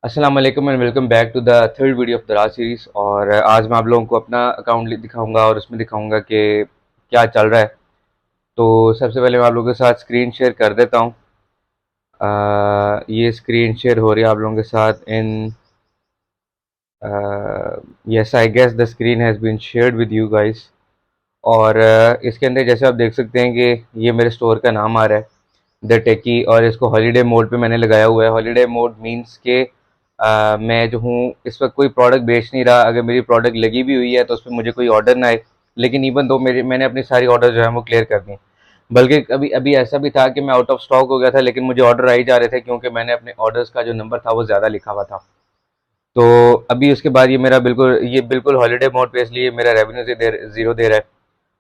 अस्सलाम वालेकुम and welcome back to the third video of Daraz series. और आज मैं आप लोगों को अपना अकाउंट दिखाऊंगा और उसमें दिखाऊंगा कि क्या चल रहा है। तो सबसे पहले मैं आप लोगों के साथ स्क्रीन शेयर कर देता हूँ। ये स्क्रीन शेयर हो रही है आप लोगों के साथ इन yes I guess the screen has been shared with you guys. और इसके अंदर जैसे आप देख सकते हैं कि ये मेरे स्टोर का नाम आ रहा है द टेकी, और इसको हॉलीडे मोड पे मैंने लगाया हुआ है। हॉलीडे मोड मींस के मैं जो हूँ इस वक्त कोई प्रोडक्ट बेच नहीं रहा। अगर मेरी प्रोडक्ट लगी भी हुई है तो उस पर मुझे कोई ऑर्डर ना आए, लेकिन इवन दो मैंने अपनी सारी ऑर्डर जो है वो क्लियर कर दी। बल्कि अभी अभी ऐसा भी था कि मैं आउट ऑफ स्टॉक हो गया था, लेकिन मुझे ऑर्डर आ ही जा रहे थे क्योंकि मैंने अपने ऑर्डर्स का जो नंबर था वो ज़्यादा लिखा हुआ था। तो अभी उसके बाद ये बिल्कुल हॉलीडे मोड पे, इसलिए मेरा रेवेन्यू ज़ीरो दे रहा है।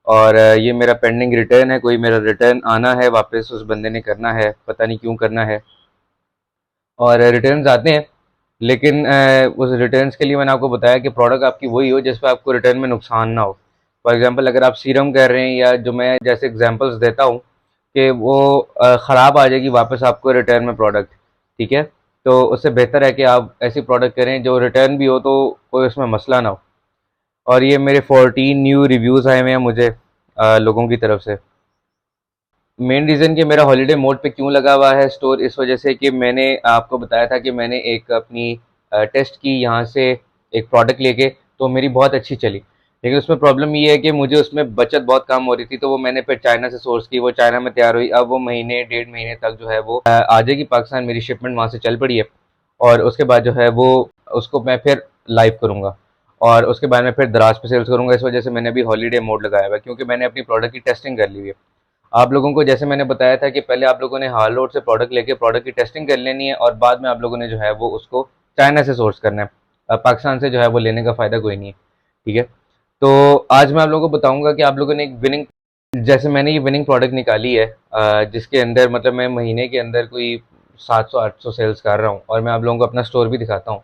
और ये मेरा पेंडिंग रिटर्न है, कोई मेरा रिटर्न आना है वापस, उस बंदे ने करना है, पता नहीं क्यों करना है। और रिटर्न्स आते हैं, लेकिन उस रिटर्न्स के लिए मैंने आपको बताया कि प्रोडक्ट आपकी वही हो जिस पर आपको रिटर्न में नुकसान ना हो। फॉर एग्जांपल अगर आप सीरम कर रहे हैं, या जो मैं जैसे एग्जांपल्स देता हूँ कि वो ख़राब आ जाएगी वापस आपको रिटर्न में प्रोडक्ट, ठीक है। तो उससे बेहतर है कि आप ऐसी प्रोडक्ट करें जो रिटर्न भी हो तो कोई उसमें मसला ना हो। और ये मेरे 14 न्यू रिव्यूज़ आए हुए हैं मुझे लोगों की तरफ से। मेन रीज़न कि मेरा हॉलीडे मोड पे क्यों लगा हुआ है स्टोर, इस वजह से कि मैंने आपको बताया था कि मैंने एक अपनी टेस्ट की यहाँ से एक प्रोडक्ट लेके, तो मेरी बहुत अच्छी चली। लेकिन उसमें प्रॉब्लम ये है कि मुझे उसमें बचत बहुत कम हो रही थी, तो वो मैंने फिर चाइना से सोर्स की, वो चाइना में तैयार हुई। अब वो महीने डेढ़ महीने तक जो है वो आ जाएगी पाकिस्तान, मेरी शिपमेंट वहाँ से चल पड़ी है। और उसके बाद जो है वो उसको मैं फिर लाइव करूँगा, और उसके बाद मैं फिर दराज पे सेल्स करूँगा। इस वजह से मैंने अभी हॉलीडे मोड लगाया हुआ है, क्योंकि मैंने अपनी प्रोडक्ट की टेस्टिंग कर ली हुई है। आप लोगों को जैसे मैंने बताया था कि पहले आप लोगों ने हाल रोड से प्रोडक्ट लेके प्रोडक्ट की टेस्टिंग कर लेनी है, और बाद में आप लोगों ने जो है वो उसको चाइना से सोर्स करना है। पाकिस्तान से जो है वो लेने का फ़ायदा कोई नहीं है, ठीक है। तो आज मैं आप लोगों को बताऊंगा कि आप लोगों ने एक विनिंग, जैसे मैंने ये विनिंग प्रोडक्ट निकाली है, जिसके अंदर मतलब मैं महीने के अंदर कोई 700-800 सेल्स कर रहा हूँ। और मैं आप लोगों को अपना स्टोर भी दिखाता हूँ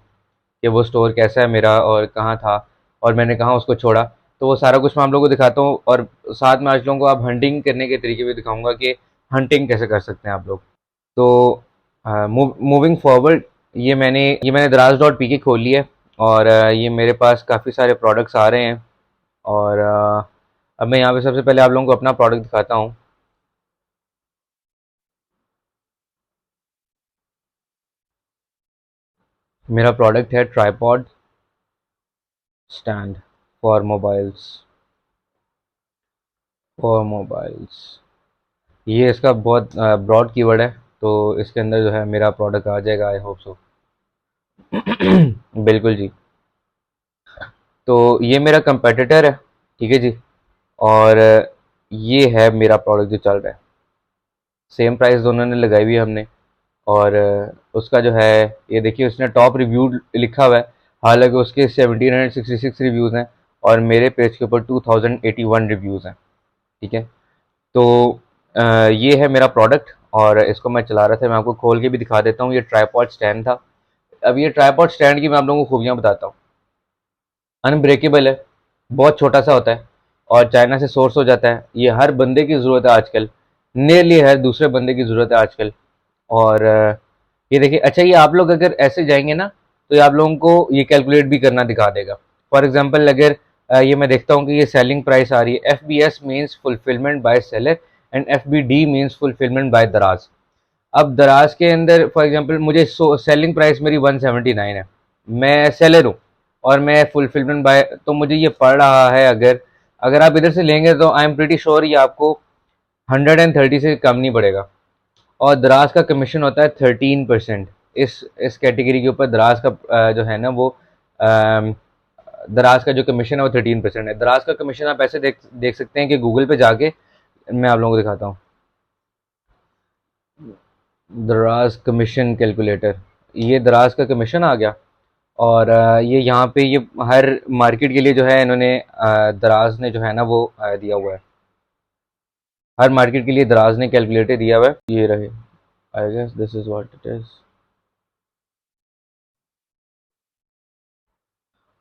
कि वो स्टोर कैसा है मेरा और कहाँ था, और मैंने कहाँ उसको छोड़ा। तो वो सारा कुछ मैं आप लोगों को दिखाता हूँ, और साथ में आज लोगों को आप हंटिंग करने के तरीके भी दिखाऊंगा कि हंटिंग कैसे कर सकते हैं आप लोग। तो मूविंग फॉरवर्ड, ये मैंने दराज डॉट पी के खोल लिया है। और ये मेरे पास काफ़ी सारे प्रोडक्ट्स आ रहे हैं। और अब मैं यहाँ पे सबसे पहले आप लोगों को अपना प्रोडक्ट दिखाता हूँ। मेरा प्रोडक्ट है ट्राईपॉड स्टैंड फॉर मोबाइल्स, ये इसका बहुत ब्रॉड कीवर्ड है, तो इसके अंदर जो है मेरा प्रोडक्ट आ जाएगा, आई होप सो। बिल्कुल जी। तो ये मेरा कंपेटिटर है, ठीक है जी। और ये है मेरा प्रोडक्ट जो चल रहा है। सेम प्राइस दोनों ने लगाई हुई है हमने। और उसका जो है, ये देखिए उसने टॉप रिव्यू लिखा हुआ है, हालांकि उसके 1766 रिव्यूज़ हैं, और मेरे पेज के ऊपर 2081 रिव्यूज़ हैं, ठीक है। तो ये है मेरा प्रोडक्ट, और इसको मैं चला रहा था। मैं आपको खोल के भी दिखा देता हूँ। ये ट्राईपॉड स्टैंड था। अब ये ट्राईपॉड स्टैंड की मैं आप लोगों को खूबियाँ बताता हूँ। अनब्रेकेबल है, बहुत छोटा सा होता है, और चाइना से सोर्स हो जाता है। ये हर बंदे की ज़रूरत है आजकल, नियरली हर दूसरे बंदे की ज़रूरत है आजकल। और ये देखिए, अच्छा ये आप लोग अगर ऐसे जाएंगे ना, तो ये आप लोगों को ये कैलकुलेट भी करना दिखा देगा। फॉर एग्जांपल अगर ये मैं देखता हूँ कि ये सेलिंग प्राइस आ रही है, F B S means fulfilment by seller and F B D means fulfilment by Daraz. अब दराज के अंदर फॉर एग्जांपल मुझे सेलिंग प्राइस मेरी 179 है, मैं सेलर हूँ, और मैं फुलफिलमेंट बाय, तो मुझे ये पड़ रहा है, अगर अगर आप इधर से लेंगे तो आई एम प्रीटी श्योर ये आपको 130 से कम नहीं पड़ेगा। और दराज का कमीशन होता है 13%। इस कैटेगरी के ऊपर दराज का जो है ना वो अम, दराज का जो कमीशन है वो 13% है। दराज का कमीशन आप ऐसे देख देख सकते हैं कि गूगल पे जाके, मैं आप लोगों को दिखाता हूँ, दराज कमीशन कैलकुलेटर, ये दराज का कमीशन आ गया। और ये यहाँ पे ये हर मार्केट के लिए जो है इन्होंने दराज ने जो है ना वो दिया हुआ है। हर मार्केट के लिए दराज ने कैलकुलेटर दिया हुआ है, ये रहे। I guess this is what it is.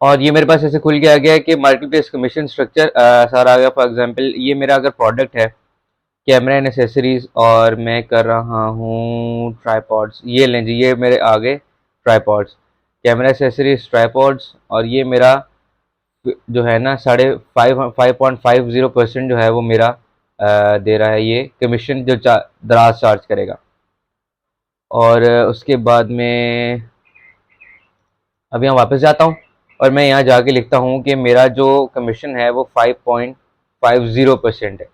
और ये मेरे पास ऐसे खुल के आ गया है कि मार्केट प्लेस कमीशन स्ट्रक्चर सारा आ गया। फॉर एग्जांपल ये मेरा अगर प्रोडक्ट है कैमरा एंड एसेसरीज, और मैं कर रहा हूँ ट्राईपॉड्स, ये लें जी, ये मेरे आ गए ट्राईपॉड्स। कैमरा एसेसरीज, ट्राईपॉड्स, और ये मेरा जो है ना 5.50% जो है वो मेरा दे रहा है ये कमीशन, जो दराज चार्ज करेगा। और उसके बाद में अभी यहाँ वापस जाता हूँ और मैं यहाँ जाके लिखता हूँ कि मेरा जो कमीशन है वो 5.50% है,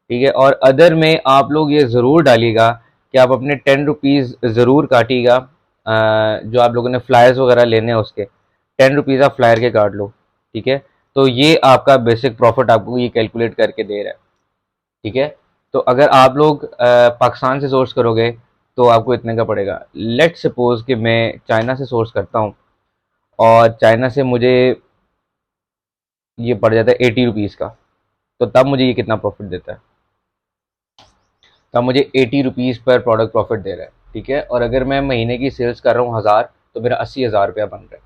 ठीक है। और अदर में आप लोग ये ज़रूर डालिएगा कि आप अपने 10 रुपीज़ ज़रूर काटिएगा, जो आप लोगों ने फ्लायर्स वगैरह लेने हैं उसके 10 रुपीज़ आप फ्लायर के काट लो, ठीक है। तो ये आपका बेसिक प्रॉफिट आपको ये कैलकुलेट करके दे रहा है, ठीक है। तो अगर आप लोग पाकिस्तान से सोर्स करोगे तो आपको इतने का पड़ेगा। लेट सपोज कि मैं चाइना से सोर्स करता हूँ और चाइना से मुझे ये पड़ जाता है 80 रुपीज़ का, तो तब मुझे ये कितना प्रॉफिट देता है? तब मुझे 80 रुपीज़ पर प्रोडक्ट प्रॉफिट दे रहा है, ठीक है। और अगर मैं महीने की सेल्स कर रहा हूँ 1000, तो मेरा 80,000 रुपया बन रहा है।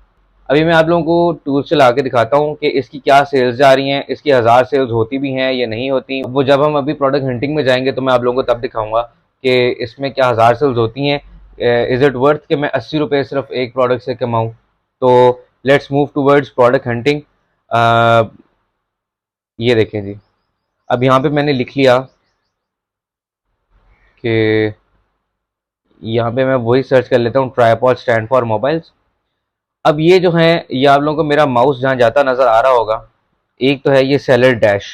अभी मैं आप लोगों को टूल चला के दिखाता हूँ कि इसकी क्या सेल्स जा रही हैं, इसकी 1000 सेल्स होती भी हैं या नहीं होती। वो जब हम अभी प्रोडक्ट हंटिंग में जाएंगे तो मैं आप लोगों को तब दिखाऊंगा कि इसमें क्या 1000 सेल्स होती हैं। इज़ इट वर्थ कि मैं 80 रुपये सिर्फ एक प्रोडक्ट से कमाऊँ? तो let's move towards product hunting. ये देखें जी, अब यहाँ पे मैंने लिख लिया कि यहाँ पे मैं वही सर्च कर लेता हूँ, ट्राईपॉड स्टैंड फॉर मोबाइल्स। अब ये जो है, ये आप लोगों को मेरा माउस जहाँ जाता नज़र आ रहा होगा, एक तो है ये सेलर डैश,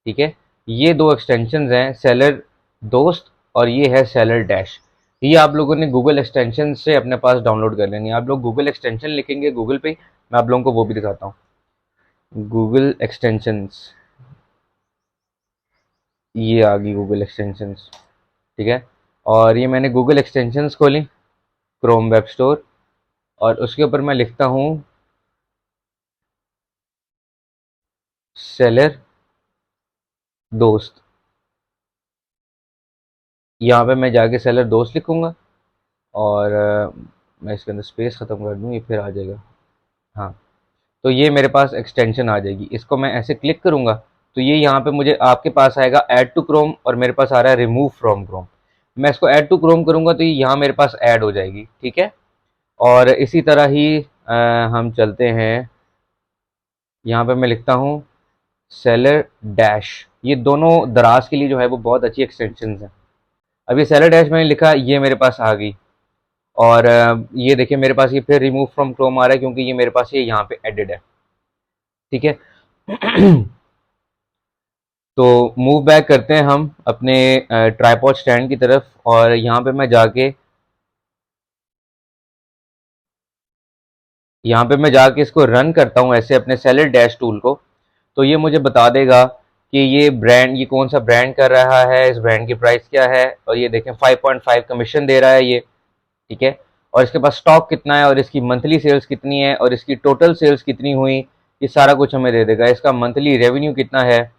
ठीक है। ये दो एक्सटेंशंस हैं, सेलर दोस्त और ये है सेलर डैश। ये आप लोगों ने गूगल एक्सटेंशन से अपने पास डाउनलोड कर लेनी है। आप लोग गूगल एक्सटेंशन लिखेंगे गूगल पे, मैं आप लोगों को वो भी दिखाता हूँ। गूगल एक्सटेंशंस, ये आ गई गूगल एक्सटेंशंस, ठीक है। और ये मैंने गूगल एक्सटेंशंस खोली, क्रोम वेब स्टोर, और उसके ऊपर मैं लिखता हूँ सेलर दोस्त। यहाँ पे मैं जाके सेलर दोस्त लिखूँगा और मैं इसके अंदर स्पेस ख़त्म कर दूँ, ये फिर आ जाएगा। हाँ, तो ये मेरे पास एक्सटेंशन आ जाएगी। इसको मैं ऐसे क्लिक करूँगा तो ये यहाँ पे मुझे आपके पास आएगा ऐड टू क्रोम, और मेरे पास आ रहा है रिमूव फ्रॉम क्रोम। मैं इसको ऐड टू क्रोम करूँगा तो ये यहाँ मेरे पास ऐड हो जाएगी, ठीक है। और इसी तरह ही हम चलते हैं, यहाँ पे मैं लिखता हूँ सेलर डैश। ये दोनों दराज के लिए जो है वो बहुत अच्छी एक्सटेंशन हैं। अब ये सेलर डैश मैंने लिखा, ये मेरे पास आ गई। और ये देखिए मेरे पास ये फिर रिमूव फ्रॉम क्रोम आ रहा है क्योंकि ये मेरे पास ये यहाँ पे एडेड है, ठीक है। तो मूव बैक करते हैं हम अपने ट्राईपॉड स्टैंड की तरफ, और यहाँ पे मैं जाके इसको रन करता हूँ ऐसे अपने सेलर डैश टूल को। तो ये मुझे बता देगा कि ये कौन सा ब्रांड कर रहा है, इस ब्रांड की प्राइस क्या है। और ये देखें 5.5 कमीशन दे रहा है ये, ठीक है। और इसके पास स्टॉक कितना है और इसकी मंथली सेल्स कितनी है और इसकी टोटल सेल्स कितनी हुई, ये सारा कुछ हमें दे देगा। इसका मंथली रेवेन्यू कितना है,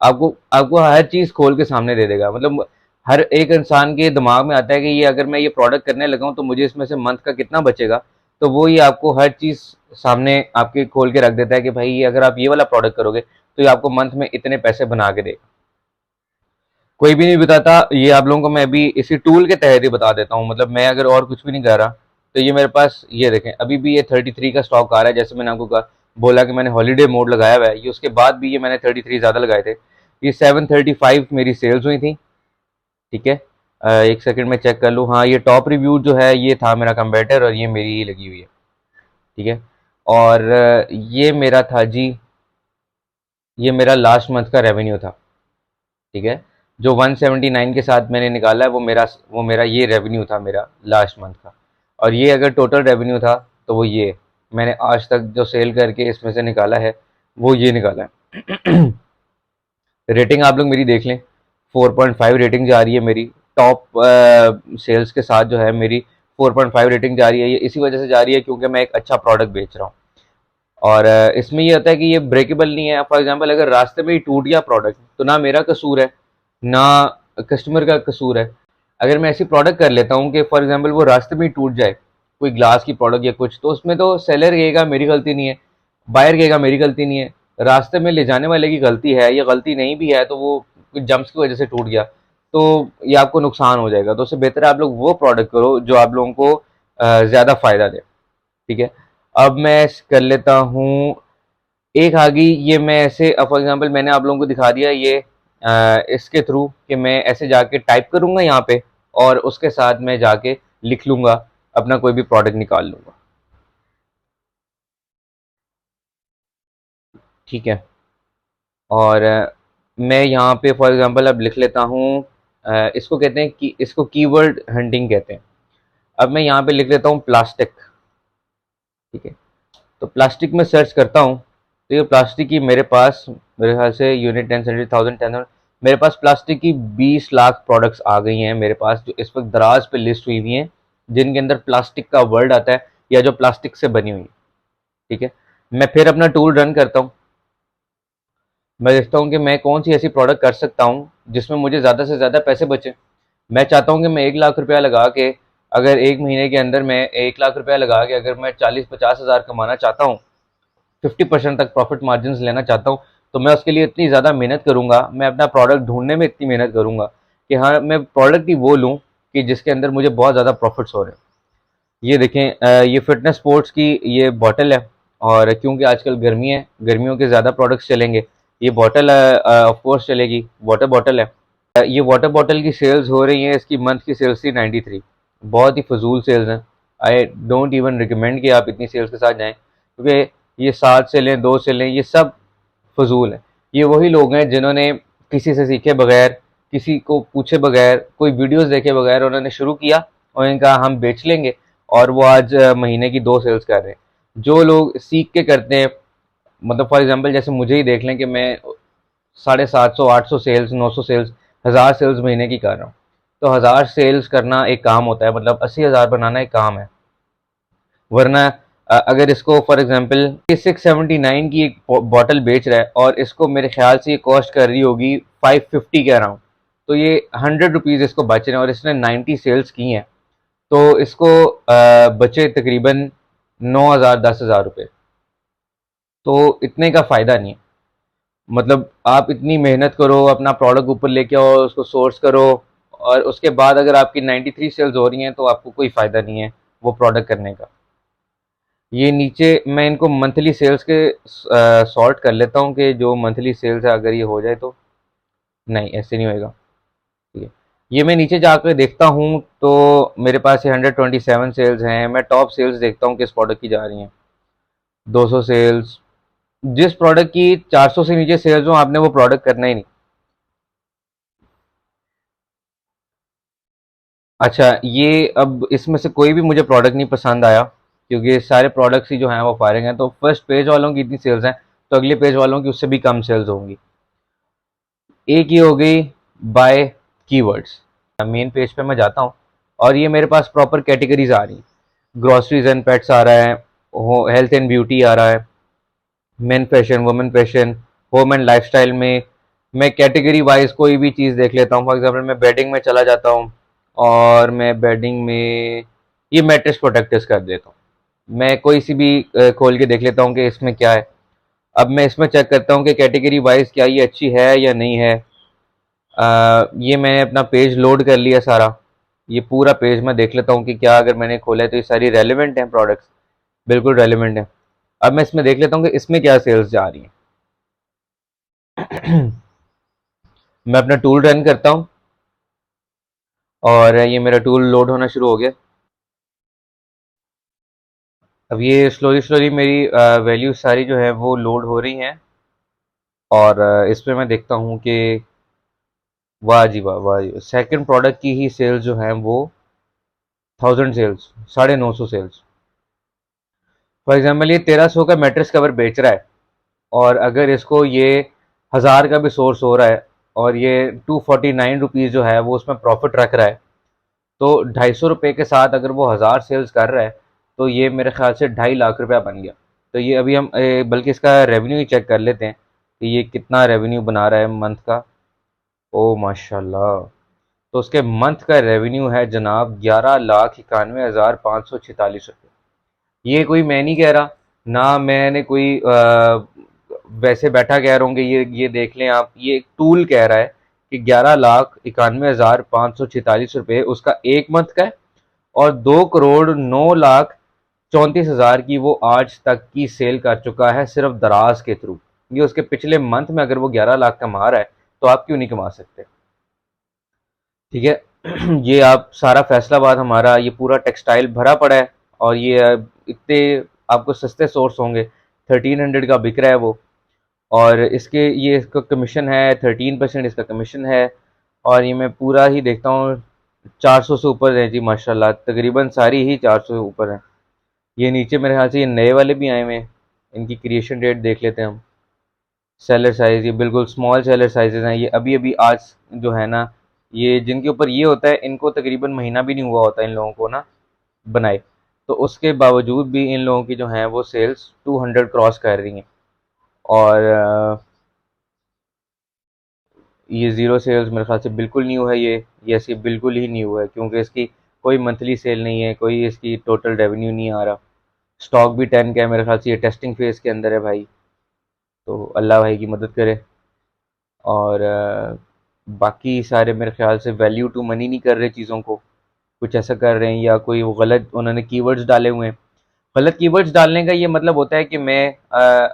आपको आपको हर चीज़ खोल के सामने दे देगा। मतलब हर एक इंसान के दिमाग में आता है कि ये अगर मैं ये प्रोडक्ट करने लगाऊं तो मुझे इसमें से मंथ का कितना बचेगा। तो वो ये आपको हर चीज़ सामने आपके खोल के रख देता है कि भाई ये अगर आप ये वाला प्रोडक्ट करोगे तो ये आपको मंथ में इतने पैसे बना के देगा। कोई भी नहीं बताता, ये आप लोगों को मैं अभी इसी टूल के तहत ही बता देता हूँ। मतलब मैं अगर और कुछ भी नहीं कर रहा, तो ये मेरे पास ये देखें अभी भी ये 33 का स्टॉक आ रहा है। जैसे मैंने आपको कहा, बोला कि मैंने हॉलीडे मोड लगाया हुआ है, ये उसके बाद भी ये मैंने 33 ज़्यादा लगाए थे। ये 735 मेरी सेल्स हुई थी, ठीक है। एक सेकंड में चेक कर लूँ, हाँ ये टॉप रिव्यू जो है ये था मेरा कंपेटर, और ये मेरी ही लगी हुई है, ठीक है। और ये मेरा था जी, ये मेरा लास्ट मंथ का रेवेन्यू था, ठीक है। जो 179 के साथ मैंने निकाला है वो मेरा ये रेवेन्यू था मेरा लास्ट मंथ का। और ये अगर टोटल रेवेन्यू था तो वो ये मैंने आज तक जो सेल करके इसमें से निकाला है वो ये निकाला है। रेटिंग आप लोग मेरी देख लें, 4.5 रेटिंग जा रही है मेरी। टॉप सेल्स के साथ जो है मेरी 4.5 रेटिंग जा रही है। ये इसी वजह से जा रही है क्योंकि मैं एक अच्छा प्रोडक्ट बेच रहा हूँ। और इसमें ये होता है कि ये ब्रेकेबल नहीं है। फॉर एग्जांपल अगर रास्ते में ही टूट गया प्रोडक्ट तो ना मेरा कसूर है ना कस्टमर का कसूर है। अगर मैं ऐसी प्रोडक्ट कर लेता हूँ कि फॉर एग्जांपल वो रास्ते में ही टूट जाए, कोई ग्लास की प्रोडक्ट या कुछ, तो उसमें तो सेलर कहेगा मेरी गलती नहीं है, बायर कहेगा मेरी गलती नहीं है, रास्ते में ले जाने वाले की गलती है, या गलती नहीं भी है तो वो कुछ जम्प्स की वजह से टूट गया तो ये आपको नुकसान हो जाएगा। तो उससे बेहतर है आप लोग वो प्रोडक्ट करो जो आप लोगों को ज़्यादा फ़ायदा दे। ठीक है। अब मैं कर लेता हूँ एक आगे, ये मैं ऐसे फॉर एग्जांपल मैंने आप लोगों को दिखा दिया ये इसके थ्रू कि मैं ऐसे जाके टाइप करूंगा यहाँ पे और उसके साथ मैं जाके लिख लूंगा, अपना कोई भी प्रोडक्ट निकाल लूंगा। ठीक है। और मैं यहाँ पे फॉर एग्जांपल अब लिख लेता हूँ, इसको कहते हैं कि इसको कीवर्ड हंटिंग कहते हैं। अब मैं यहाँ पे लिख लेता हूँ प्लास्टिक। ठीक है। तो प्लास्टिक में सर्च करता हूँ, तो ये प्लास्टिक की मेरे पास मेरे ख्याल से यूनिट 10 मेरे पास प्लास्टिक की 20 लाख प्रोडक्ट्स आ गई हैं मेरे पास, जो इस वक्त दराज पे लिस्ट हुई हुई हैं, जिनके अंदर प्लास्टिक का वर्ड आता है या जो प्लास्टिक से बनी हुई है। ठीक है। मैं फिर अपना टूल रन करता हूँ, मैं देखता हूँ कि मैं कौन सी ऐसी प्रोडक्ट कर सकता हूँ जिसमें मुझे ज़्यादा से ज़्यादा पैसे बचे। मैं चाहता हूँ कि मैं 1 लाख रुपया लगा के, अगर एक महीने के अंदर मैं 1 लाख रुपया लगा के अगर मैं 40-50 हज़ार कमाना चाहता हूँ, 50% तक प्रॉफिट मार्जिन लेना चाहता हूँ, तो मैं उसके लिए इतनी ज़्यादा मेहनत करूँगा, मैं अपना प्रोडक्ट ढूंढने में इतनी मेहनत करूँगा कि हाँ मैं प्रोडक्ट ही वो लूँ कि जिसके अंदर मुझे बहुत ज़्यादा प्रॉफिट्स हो रहे हैं। ये देखें, ये फिटनेस स्पोर्ट्स की ये बॉटल है, और क्योंकि आजकल गर्मी है, गर्मियों के ज़्यादा प्रोडक्ट्स चलेंगे, ये बॉटल ऑफ कोर्स चलेगी, वाटर बॉटल है। ये वाटर बॉटल की सेल्स हो रही हैं, इसकी मंथ की सेल्स थी 93। बहुत ही फजूल सेल्स हैं। आई डोंट इवन रिकमेंड कि आप इतनी सेल्स के साथ जाएं, क्योंकि ये 7 से लें 2 से लें ये सब फजूल है। ये वही लोग हैं जिन्होंने किसी से सीखे बगैर, किसी को पूछे बगैर, कोई वीडियोस देखे बगैर उन्होंने शुरू किया और इनका हम बेच लेंगे, और वो आज महीने की 2 सेल्स कर रहे हैं। जो लोग सीख के करते हैं, मतलब फॉर एग्जांपल जैसे मुझे ही देख लें कि मैं 750 800 सेल्स, 900 सेल्स, 1000 सेल्स महीने की कर रहा हूँ। तो 1000 सेल्स करना एक काम होता है, मतलब 80 हज़ार बनाना एक काम है। वरना अगर इसको फॉर एग्जांपल 679 की एक बॉटल बेच रहा है और इसको मेरे ख्याल से ये कॉस्ट कर रही होगी 550 के अराउंड, तो ये 100 रुपीज़ इसको बच रहे हैं, और इसने 90 सेल्स की हैं, तो इसको बचे तकरीबन 9 हज़ार 10 हज़ार रुपये। तो इतने का फ़ायदा नहीं है। मतलब आप इतनी मेहनत करो, अपना प्रोडक्ट ऊपर लेके आओ, उसको सोर्स करो, और उसके बाद अगर आपकी 93 सेल्स हो रही हैं तो आपको कोई फ़ायदा नहीं है वो प्रोडक्ट करने का। ये नीचे मैं इनको मंथली सेल्स के सॉर्ट कर लेता हूँ कि जो मंथली सेल्स है अगर ये हो जाए तो, नहीं ऐसे नहीं होएगा। ठीक है। ये मैं नीचे जाकर देखता हूँ तो मेरे पास ये 127 सेल्स हैं। मैं टॉप सेल्स देखता हूँ किस प्रोडक्ट की जा रही हैं। 200 सेल्स, जिस प्रोडक्ट की 400 से नीचे सेल्स हो आपने वो प्रोडक्ट करना ही नहीं। अच्छा, ये अब इसमें से कोई भी मुझे प्रोडक्ट नहीं पसंद आया, क्योंकि सारे प्रोडक्ट्स ही जो हैं वो फायरिंग हैं। तो फर्स्ट पेज वालों की इतनी सेल्स हैं, तो अगले पेज वालों की उससे भी कम सेल्स होंगी। एक ये हो गई बाय कीवर्ड्स। मेन पेज पे मैं जाता हूँ और ये मेरे पास प्रॉपर कैटेगरीज आ रही हैं। ग्रोसरीज एंड पेट्स आ रहा है, हेल्थ एंड ब्यूटी आ रहा है, main fashion, women fashion, home and lifestyle में मैं कैटेगरी वाइज कोई भी चीज़ देख लेता हूँ। फॉर एग्जांपल मैं बेडिंग में चला जाता हूँ और मैं बेडिंग में ये मैट्रेस प्रोटेक्टर्स कर देता हूँ। मैं कोई सी भी खोल के देख लेता हूँ कि इसमें क्या है। अब मैं इसमें चेक करता हूँ कि कैटेगरी वाइज क्या ये अच्छी है या नहीं है। ये मैंने अपना पेज लोड कर लिया सारा। ये पूरा पेज मैं देख लेता हूँ कि क्या अगर मैंने खोला है तो ये सारी रेलिवेंट हैं प्रोडक्ट्स, बिल्कुल रेलिवेंट है। अब मैं इसमें देख लेता हूँ कि इसमें क्या सेल्स जा रही हैं। मैं अपना टूल रन करता हूँ और ये मेरा टूल लोड होना शुरू हो गया। अब ये स्लोली स्लोली मेरी वैल्यू सारी जो है वो लोड हो रही हैं, और इस पे मैं देखता हूँ कि वाह जी वाह, वाह जी, सेकंड प्रोडक्ट की ही सेल्स जो हैं वो 1000 सेल्स, 950 सेल्स। फॉर एग्जाम्पल ये 1300 का मैट्रेस कवर बेच रहा है, और अगर इसको ये 1000 का भी सोर्स हो रहा है और ये 249 रुपीज़ जो है वो उसमें प्रॉफिट रख रहा है, तो 250 रुपये के साथ अगर वो 1000 सेल्स कर रहा है, तो ये मेरे ख्याल से 2.5 लाख रुपया बन गया। तो ये अभी हम बल्कि इसका रेवेन्यू ही चेक कर लेते हैं कि ये कितना रेवेन्यू बना रहा है मंथ का। ओ माशाल्लाह। तो उसके मंथ का रेवेन्यू है जनाब 11,91,546 रुपये। ये कोई मैं नहीं कह रहा, ना मैंने कोई वैसे बैठा कह रहा हूँ कि ये देख लें आप, ये एक टूल कह रहा है कि 11,91,546 रुपये उसका एक मंथ का है, और 2,09,00,000 34,000 की वो आज तक की सेल कर चुका है सिर्फ दराज के थ्रू। ये उसके पिछले मंथ में अगर वो 11 लाख कमा रहा है तो आप क्यों नहीं कमा सकते? ठीक है। ये आप सारा फैसलाबाद हमारा ये पूरा टेक्सटाइल भरा पड़ा है, और ये इतने आपको सस्ते सोर्स होंगे। 1300 का बिक रहा है वो, और इसके ये इसका कमीशन है 13%, इसका कमीशन है। और ये मैं पूरा ही देखता हूँ 400 से ऊपर है जी माशाल्लाह, तकरीबन सारी ही 400 से ऊपर है। ये नीचे मेरे ख्याल से ये नए वाले भी आए हुए हैं, इनकी क्रिएशन डेट देख लेते हैं हम। सेलर साइज ये बिल्कुल स्मॉल सेलर साइजेस हैं, ये अभी अभी आज जो है ना, ये जिनके ऊपर ये होता है इनको तकरीबन महीना भी नहीं हुआ होता इन लोगों को ना बनाए। तो उसके बावजूद भी इन लोगों की जो है वो सेल्स 200 क्रॉस कर रही हैं। और ये ज़ीरो सेल्स मेरे ख्याल से बिल्कुल न्यू है, ये ऐसी बिल्कुल ही न्यू है, क्योंकि इसकी कोई मंथली सेल नहीं है, कोई इसकी टोटल रेवेन्यू नहीं आ रहा। स्टॉक भी 10 का है मेरे ख्याल से, ये टेस्टिंग फेज़ के अंदर है भाई। तो अल्लाह भाई की मदद करे। और बाकी सारे मेरे ख्याल से वैल्यू टू मनी नहीं कर रहे चीज़ों को, कुछ ऐसा कर रहे हैं, या कोई वो गलत उन्होंने कीवर्ड्स डाले हुए हैं। गलत कीवर्ड्स डालने का ये मतलब होता है कि मैं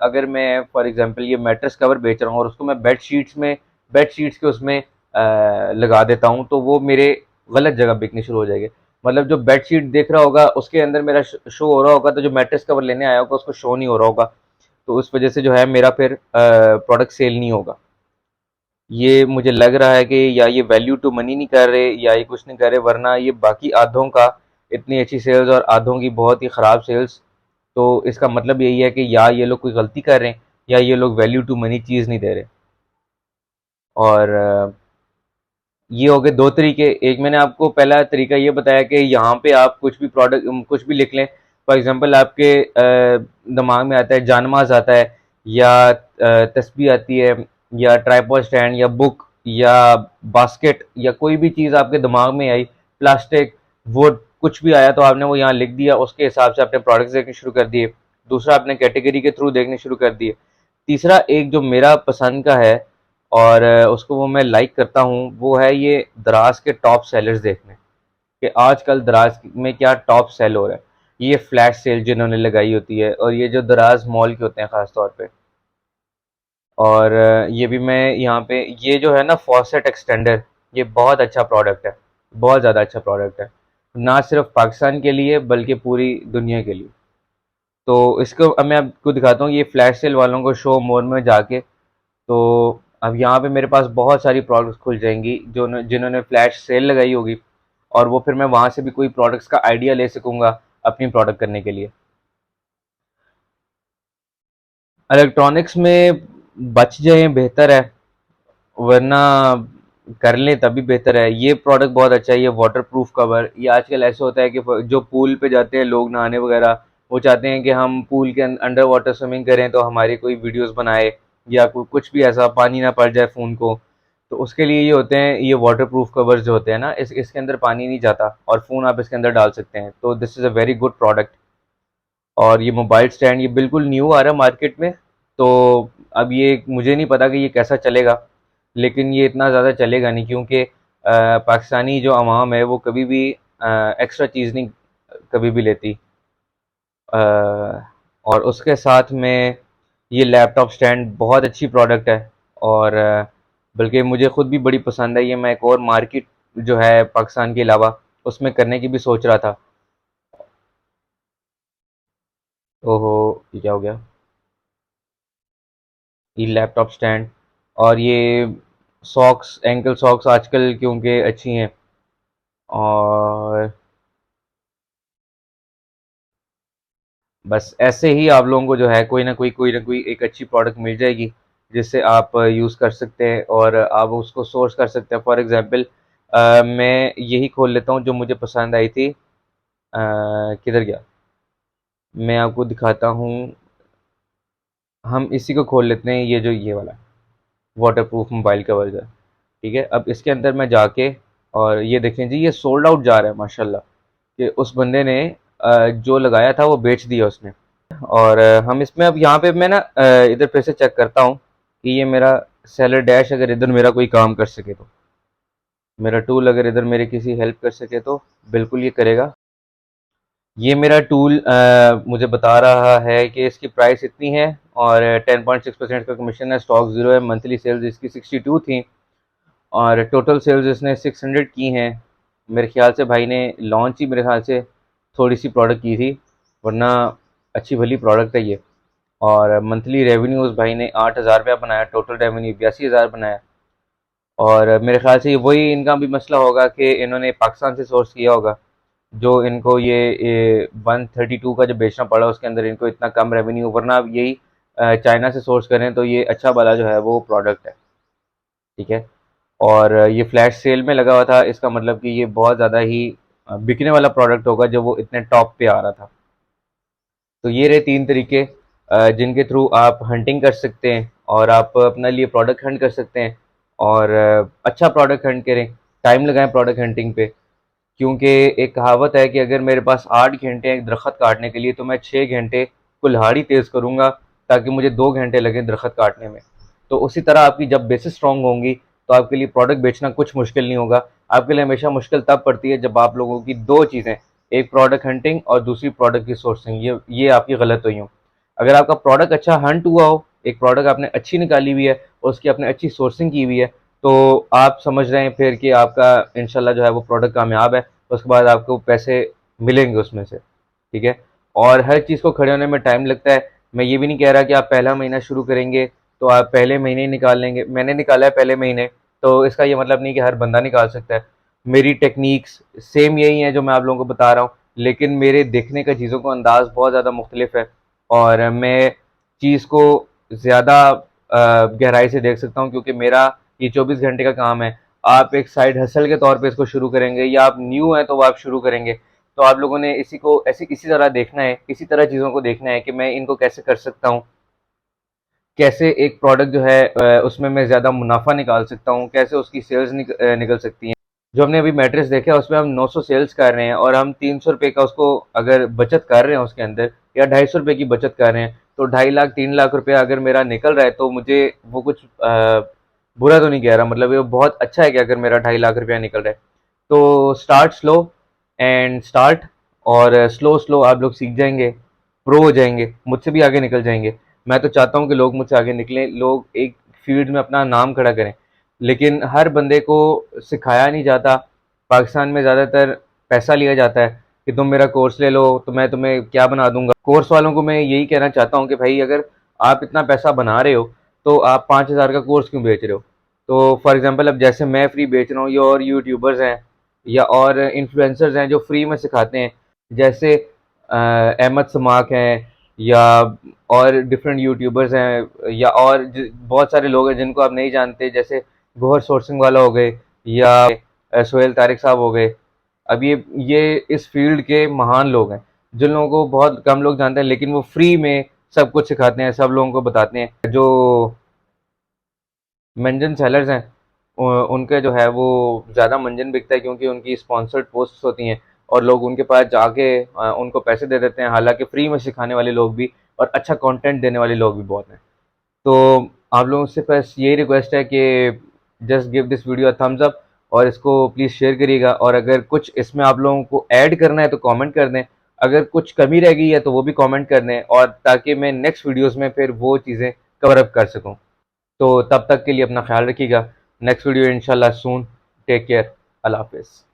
अगर मैं फॉर एग्जांपल ये मैट्रेस कवर बेच रहा हूँ और उसको मैं बेड शीट्स के उसमें लगा देता हूँ, तो वो मेरे गलत जगह बिकनी शुरू हो जाएगी। मतलब जो बेड शीट देख रहा होगा उसके अंदर मेरा शो हो रहा होगा, तो जो मैट्रेस कवर लेने आया होगा उसको शो नहीं हो रहा होगा। तो उस वजह से जो है मेरा फिर प्रोडक्ट सेल नहीं होगा। ये मुझे लग रहा है कि या ये वैल्यू टू मनी नहीं कर रहे, या ये कुछ नहीं कर रहे, वरना ये बाकी आधों का इतनी अच्छी सेल्स और आधों की बहुत ही ख़राब सेल्स। तो इसका मतलब यही है कि या ये लोग कोई गलती कर रहे हैं, या ये लोग वैल्यू टू मनी चीज़ नहीं दे रहे। और ये हो गए दो तरीके। एक मैंने आपको पहला तरीका ये बताया कि यहाँ पे आप कुछ भी प्रोडक्ट कुछ भी लिख लें। फॉर एग्जांपल आपके दिमाग में आता है जानमाज आता है, या तस्बीह आती है, या ट्राइपॉड स्टैंड, या बुक, या बास्केट, या कोई भी चीज़ आपके दिमाग में आई, प्लास्टिक, वुड, कुछ भी आया तो आपने वो यहाँ लिख दिया, उसके हिसाब से अपने प्रोडक्ट्स देखने शुरू कर दिए। दूसरा आपने कैटेगरी के थ्रू देखने शुरू कर दिए। तीसरा एक जो मेरा पसंद का है, और उसको वो मैं लाइक करता हूँ, वो है ये दराज के टॉप सेलर्स देखने, कि आजकल दराज में क्या टॉप सेल हो रहा है। ये फ्लैश सेल जिन्होंने लगाई होती है, और ये जो दराज मॉल के होते हैं ख़ास तौर पे। और ये भी मैं यहाँ पे ये जो है ना फॉसेट एक्सटेंडर, ये बहुत अच्छा प्रोडक्ट है, बहुत ज़्यादा अच्छा प्रोडक्ट है, ना सिर्फ पाकिस्तान के लिए बल्कि पूरी दुनिया के लिए। तो इसको अब मैं आपको दिखाता हूँ, ये फ्लैश सेल वालों को शो मोर में जाके। तो अब यहाँ पे मेरे पास बहुत सारी प्रोडक्ट्स खुल जाएंगी जो जिन्होंने फ्लैश सेल लगाई होगी, और वो फिर मैं वहाँ से भी कोई प्रोडक्ट्स का आइडिया ले सकूँगा अपनी प्रोडक्ट करने के लिए। इलेक्ट्रॉनिक्स में बच जाए बेहतर है, वरना कर लें तभी बेहतर है। ये प्रोडक्ट बहुत अच्छा है, ये वाटर प्रूफ कवर। ये आजकल ऐसा होता है कि जो पूल पे जाते हैं लोग नहाने वगैरह, वो चाहते हैं कि हम पूल के अंडर वाटर स्विमिंग करें तो हमारी कोई वीडियोस बनाए, या कुछ भी ऐसा पानी ना पड़ जाए फ़ोन को। तो उसके लिए ये होते हैं, ये वाटर प्रूफ कवर्स जो होते हैं ना, इसके अंदर पानी नहीं जाता, और फ़ोन आप इसके अंदर डाल सकते हैं। तो this is a very good product. और ये मोबाइल स्टैंड ये बिल्कुल न्यू आ रहा है मार्केट में। तो अब ये मुझे नहीं पता कि ये कैसा चलेगा, लेकिन ये इतना ज़्यादा चलेगा नहीं, क्योंकि पाकिस्तानी जो आवाम है वो कभी भी एक्स्ट्रा चीज़ नहीं कभी भी लेती। अ, और उसके साथ में ये लैपटॉप स्टैंड बहुत अच्छी प्रोडक्ट है, और बल्कि मुझे खुद भी बड़ी पसंद है ये। मैं एक और मार्केट जो है पाकिस्तान के अलावा उसमें करने की भी सोच रहा था। ओहो, ये क्या हो गया? ये लैपटॉप स्टैंड, और ये सॉक्स, एंकल सॉक्स आजकल क्योंकि अच्छी हैं। और बस ऐसे ही आप लोगों को जो है कोई ना कोई एक अच्छी प्रोडक्ट मिल जाएगी, जिससे आप यूज़ कर सकते हैं और आप उसको सोर्स कर सकते हैं। फॉर एग्जांपल मैं यही खोल लेता हूँ जो मुझे पसंद आई थी। किधर गया? मैं आपको दिखाता हूँ। हम इसी को खोल लेते हैं, ये जो ये वाला वाटर प्रूफ मोबाइल कवर है। ठीक है, अब इसके अंदर मैं जाके, और ये देखें जी, ये सोल्ड आउट जा रहा है माशाल्लाह, कि उस बंदे ने जो लगाया था वो बेच दिया उसने। और हम इसमें अब यहाँ पे मैं ना इधर फिर से चेक करता हूँ कि ये मेरा सेलर डैश अगर इधर मेरा कोई काम कर सके, तो मेरा टूल अगर इधर मेरी किसी हेल्प कर सके तो बिल्कुल ये करेगा। ये मेरा टूल मुझे बता रहा है कि इसकी प्राइस इतनी है और 10.6% का कमीशन है, स्टॉक ज़ीरो है, मंथली सेल्स इसकी 62 थी और टोटल सेल्स इसने 600 की हैं। मेरे ख्याल से भाई ने लॉन्च ही मेरे ख्याल से थोड़ी सी प्रोडक्ट की थी, वरना अच्छी भली प्रोडक्ट है ये। और मंथली रेवेन्यू उस भाई ने 8,000 रुपया बनाया, टोटल रेवेन्यू 82,000 बनाया। और मेरे ख्याल से वही इनका भी मसला होगा कि इन्होंने पाकिस्तान से सोर्स किया होगा, जो इनको ये 132 का जो बेचना पड़ा उसके अंदर इनको इतना कम रेवेन्यू, वरना अब यही चाइना से सोर्स करें तो ये अच्छा वाला जो है वो प्रोडक्ट है। ठीक है। और ये फ्लैश सेल में लगा हुआ था, इसका मतलब कि ये बहुत ज़्यादा ही बिकने वाला प्रोडक्ट होगा जब वो इतने टॉप पे आ रहा था। तो ये रहे 3 तरीके जिनके थ्रू आप हंटिंग कर सकते हैं और आप अपने लिए प्रोडक्ट हंट कर सकते हैं और अच्छा प्रोडक्ट हंट करें, टाइम लगाएं प्रोडक्ट हंटिंग पे। क्योंकि एक कहावत है कि अगर मेरे पास 8 घंटे हैं एक दरख्त काटने के लिए तो मैं 6 घंटे कुल्हाड़ी तेज़ करूँगा ताकि मुझे 2 घंटे लगें दरख्त काटने में। तो उसी तरह आपकी जब बेसिस स्ट्रॉन्ग होंगी तो आपके लिए प्रोडक्ट बेचना कुछ मुश्किल नहीं होगा। आपके लिए हमेशा मुश्किल तब पड़ती है जब आप लोगों की 2 चीज़ें, एक प्रोडक्ट हंटिंग और दूसरी प्रोडक्ट की सोर्सिंग, ये आपकी गलत हुई हो। अगर आपका प्रोडक्ट अच्छा हंट हुआ हो, एक प्रोडक्ट आपने अच्छी निकाली हुई है और उसकी आपने अच्छी सोर्सिंग की हुई है, तो आप समझ रहे हैं फिर कि आपका इंशाल्लाह जो है वो प्रोडक्ट कामयाब है, उसके बाद आपको पैसे मिलेंगे उसमें से। ठीक है। और हर चीज़ को खड़े होने में टाइम लगता है। मैं ये भी नहीं कह रहा कि आप पहला महीना शुरू करेंगे तो आप पहले महीने ही निकाल लेंगे। मैंने निकाला है पहले महीने, तो इसका ये मतलब नहीं कि हर बंदा निकाल सकता है। मेरी टेक्निक्स सेम यही हैं जो मैं आप लोगों को बता रहा हूँ, लेकिन मेरे देखने का चीज़ों का अंदाज़ बहुत ज़्यादा मुख्तलिफ है और मैं चीज़ को ज़्यादा गहराई से देख सकता हूँ क्योंकि मेरा ये 24 घंटे का काम है। आप एक साइड हसल के तौर पे इसको शुरू करेंगे या आप न्यू हैं तो वो आप शुरू करेंगे, तो आप लोगों ने इसी को ऐसे इसी तरह देखना है, इसी तरह चीज़ों को देखना है कि मैं इनको कैसे कर सकता हूँ, कैसे एक प्रोडक्ट जो है उसमें मैं ज़्यादा मुनाफा निकाल सकता हूँ, कैसे उसकी सेल्स निकल सकती हैं। जो हमने अभी मैट्रेस देखा है उसमें हम 900 सेल्स कर रहे हैं और हम 300 रुपये का उसको अगर बचत कर रहे हैं उसके अंदर, या 250 रुपये की बचत कर रहे हैं, तो 2.5 लाख 3 लाख रुपया अगर मेरा निकल रहा है तो मुझे वो कुछ बुरा तो नहीं कह रहा, मतलब ये बहुत अच्छा है कि अगर मेरा 2.5 लाख रुपया निकल रहा है। तो स्टार्ट स्लो एंड स्टार्ट, और स्लो स्लो आप लोग सीख जाएंगे, प्रो हो जाएंगे, मुझसे भी आगे निकल जाएंगे। मैं तो चाहता हूँ कि लोग मुझसे आगे निकलें, लोग एक फील्ड में अपना नाम खड़ा करें, लेकिन हर बंदे को सिखाया नहीं जाता। पाकिस्तान में ज़्यादातर पैसा लिया जाता है कि तुम मेरा कोर्स ले लो तो मैं तुम्हें क्या बना दूंगा। कोर्स वालों को मैं यही कहना चाहता हूँ कि भाई अगर आप इतना पैसा बना रहे हो तो आप 5,000 का कोर्स क्यों बेच रहे हो। तो फॉर एग्जांपल अब जैसे मैं फ्री बेच रहा हूँ, या और यूट्यूबर्स हैं या और इन्फ्लुएंसर्स हैं जो फ्री में सिखाते हैं, जैसे अहमद समाक हैं या और डिफरेंट यूट्यूबर्स हैं, या और बहुत सारे लोग हैं जिनको आप नहीं जानते, जैसे गोहर सोर्सिंग वाला हो गए या सोहेल तारिक साहब हो गए। अब ये इस फील्ड के महान लोग हैं जिन लोगों को बहुत कम लोग जानते हैं, लेकिन वो फ्री में सब कुछ सिखाते हैं, सब लोगों को बताते हैं। जो मंजन सेलर्स हैं उनके जो है वो ज़्यादा मंजन बिकता है क्योंकि उनकी स्पॉन्सर्ड पोस्ट्स होती हैं और लोग उनके पास जाके उनको पैसे दे देते हैं, हालांकि फ्री में सिखाने वाले लोग भी और अच्छा कंटेंट देने वाले लोग भी बहुत हैं। तो आप लोगों से बस यही रिक्वेस्ट है कि just give this video a thumbs up और इसको प्लीज़ शेयर करिएगा, और अगर कुछ इसमें आप लोगों को ऐड करना है तो कमेंट कर दें, अगर कुछ कमी रह गई है तो वो भी कमेंट कर दें, और ताकि मैं नेक्स्ट वीडियोस में फिर वो चीज़ें कवर अप कर सकूं। तो तब तक के लिए अपना ख्याल रखिएगा। नेक्स्ट वीडियो इंशाल्लाह सून। Take care. अल्लाह हाफिज़।